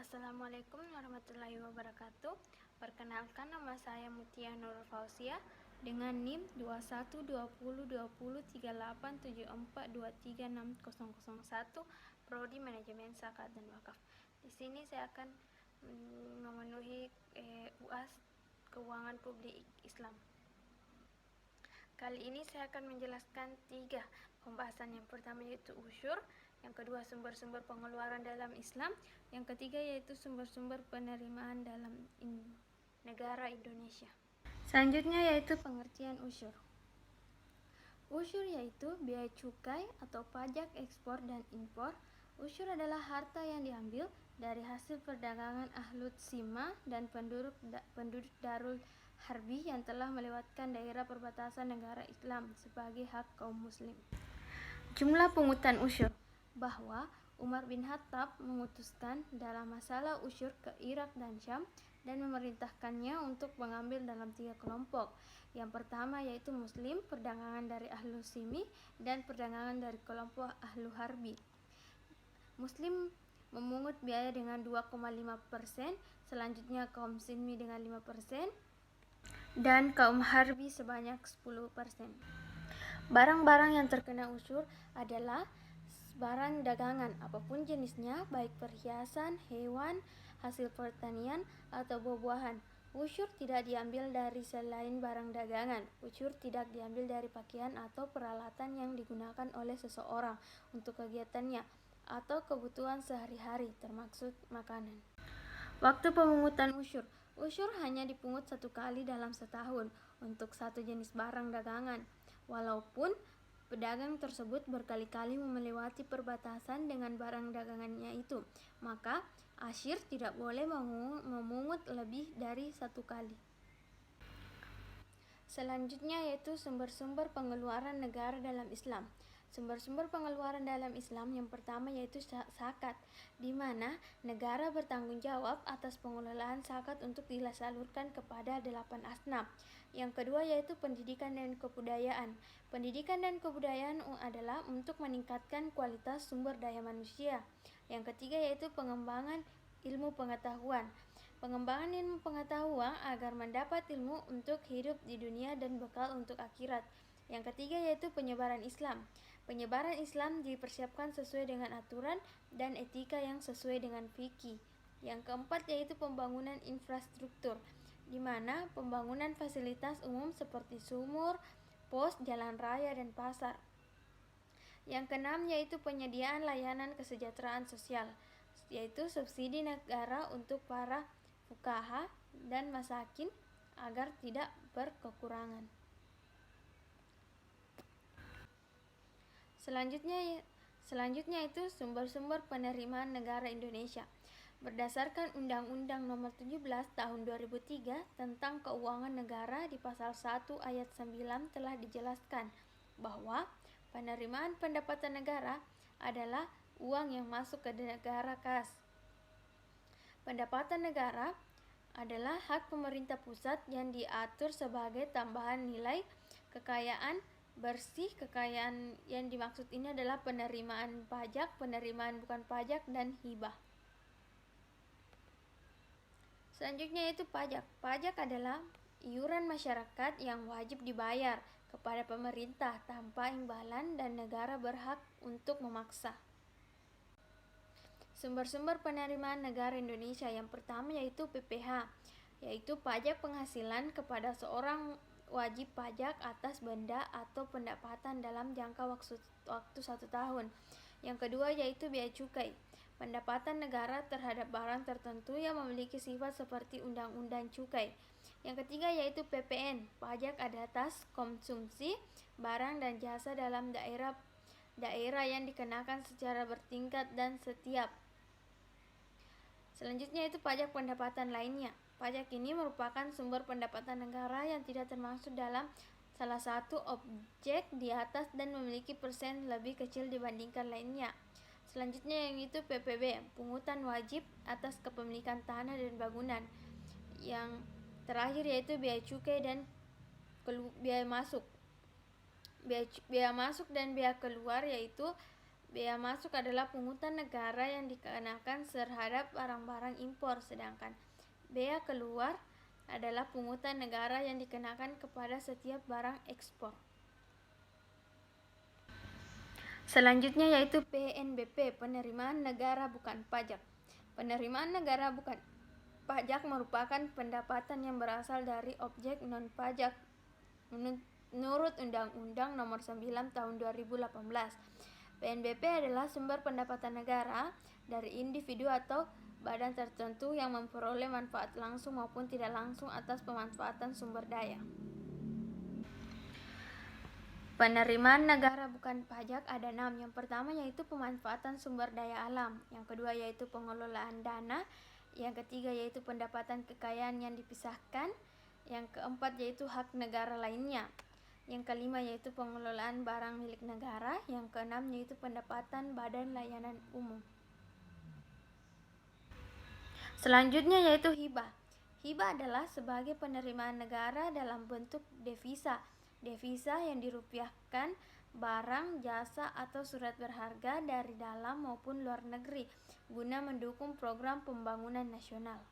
Assalamualaikum warahmatullahi wabarakatuh. Perkenalkan, nama saya Mutia Nurul Fauzia dengan NIM 2120203874236001, Prodi Manajemen Zakat dan Wakaf. Di sini saya akan memenuhi UAS Keuangan Publik Islam. Kali ini saya akan menjelaskan 3 pembahasan. Yang pertama yaitu usyur, yang kedua sumber-sumber pengeluaran dalam Islam, yang ketiga yaitu sumber-sumber penerimaan dalam negara Indonesia. Selanjutnya yaitu pengertian usyur. Usyur yaitu biaya cukai atau pajak ekspor dan impor. Usyur adalah harta yang diambil dari hasil perdagangan ahlut zimah dan penduduk Darul Harbi yang telah melewatkan daerah perbatasan negara Islam sebagai hak kaum muslim. Jumlah pungutan usyur, bahwa Umar bin Khattab memutuskan dalam masalah usyur ke Irak dan Syam dan memerintahkannya untuk mengambil dalam 3 kelompok. Yang pertama yaitu muslim, perdagangan dari ahlu zimmi, dan perdagangan dari kelompok ahlu harbi. Muslim memungut biaya dengan 2,5%, selanjutnya kaum zimmi dengan 5%, dan kaum harbi sebanyak 10%. Barang-barang yang terkena usyur adalah barang dagangan apapun jenisnya, baik perhiasan, hewan, hasil pertanian, atau buah-buahan. Usyur tidak diambil dari selain barang dagangan. Usyur tidak diambil dari pakaian atau peralatan yang digunakan oleh seseorang untuk kegiatannya atau kebutuhan sehari-hari, termasuk makanan. Waktu pemungutan usyur. Usyur hanya dipungut 1 kali dalam setahun untuk satu jenis barang dagangan, walaupun pedagang tersebut berkali-kali melewati perbatasan dengan barang dagangannya itu, maka asyir tidak boleh memungut lebih dari 1 kali. Selanjutnya yaitu sumber-sumber pengeluaran negara dalam Islam. Sumber-sumber pengeluaran dalam Islam yang pertama yaitu zakat, di mana negara bertanggung jawab atas pengelolaan zakat untuk disalurkan kepada 8 asnaf. Yang kedua yaitu pendidikan dan kebudayaan. Pendidikan dan kebudayaan adalah untuk meningkatkan kualitas sumber daya manusia. Yang ketiga yaitu pengembangan ilmu pengetahuan. Pengembangan ilmu pengetahuan agar mendapat ilmu untuk hidup di dunia dan bekal untuk akhirat. Yang ketiga yaitu penyebaran Islam. Penyebaran Islam dipersiapkan sesuai dengan aturan dan etika yang sesuai dengan fikih. Yang keempat yaitu pembangunan infrastruktur, di mana pembangunan fasilitas umum seperti sumur, pos, jalan raya, dan pasar. Yang keenam yaitu penyediaan layanan kesejahteraan sosial, yaitu subsidi negara untuk para fuqaha dan masakin agar tidak berkekurangan. Selanjutnya itu sumber-sumber penerimaan negara Indonesia. Berdasarkan Undang-Undang Nomor 17 Tahun 2003 tentang Keuangan Negara, di pasal 1 ayat 9 telah dijelaskan bahwa penerimaan pendapatan negara adalah uang yang masuk ke negara kas. Pendapatan negara adalah hak pemerintah pusat yang diatur sebagai tambahan nilai kekayaan bersih. Kekayaan yang dimaksud ini adalah penerimaan pajak, penerimaan bukan pajak, dan hibah. Selanjutnya yaitu pajak. Pajak adalah iuran masyarakat yang wajib dibayar kepada pemerintah tanpa imbalan dan negara berhak untuk memaksa. Sumber-sumber penerimaan negara Indonesia yang pertama yaitu PPh, yaitu pajak penghasilan kepada seorang wajib pajak atas benda atau pendapatan dalam jangka waktu 1 tahun. Yang kedua yaitu biaya cukai, pendapatan negara terhadap barang tertentu yang memiliki sifat seperti undang-undang cukai. Yang ketiga yaitu PPN, pajak atas konsumsi barang dan jasa dalam daerah yang dikenakan secara bertingkat dan setiap. Selanjutnya itu pajak pendapatan lainnya. Pajak ini merupakan sumber pendapatan negara yang tidak termasuk dalam salah satu objek di atas dan memiliki persen lebih kecil dibandingkan lainnya. Selanjutnya yang itu PPB, pungutan wajib atas kepemilikan tanah dan bangunan. Yang terakhir yaitu biaya cukai dan biaya masuk. Biaya masuk dan biaya keluar yaitu Bea masuk adalah pungutan negara yang dikenakan terhadap barang-barang impor, sedangkan bea keluar adalah pungutan negara yang dikenakan kepada setiap barang ekspor. Selanjutnya yaitu PNBP, penerimaan negara bukan pajak. Penerimaan negara bukan pajak merupakan pendapatan yang berasal dari objek non-pajak menurut Undang-Undang Nomor 9 Tahun 2018. PNBP adalah sumber pendapatan negara dari individu atau badan tertentu yang memperoleh manfaat langsung maupun tidak langsung atas pemanfaatan sumber daya. Penerimaan negara bukan pajak ada 6. Yang pertama yaitu pemanfaatan sumber daya alam. Yang kedua yaitu pengelolaan dana. Yang ketiga yaitu pendapatan kekayaan yang dipisahkan. Yang keempat yaitu hak negara lainnya. Yang kelima yaitu pengelolaan barang milik negara. Yang keenam yaitu pendapatan badan layanan umum. Selanjutnya yaitu hibah. Hibah adalah sebagai penerimaan negara dalam bentuk devisa. Devisa yang dirupiahkan barang, jasa, atau surat berharga dari dalam maupun luar negeri guna mendukung program pembangunan nasional.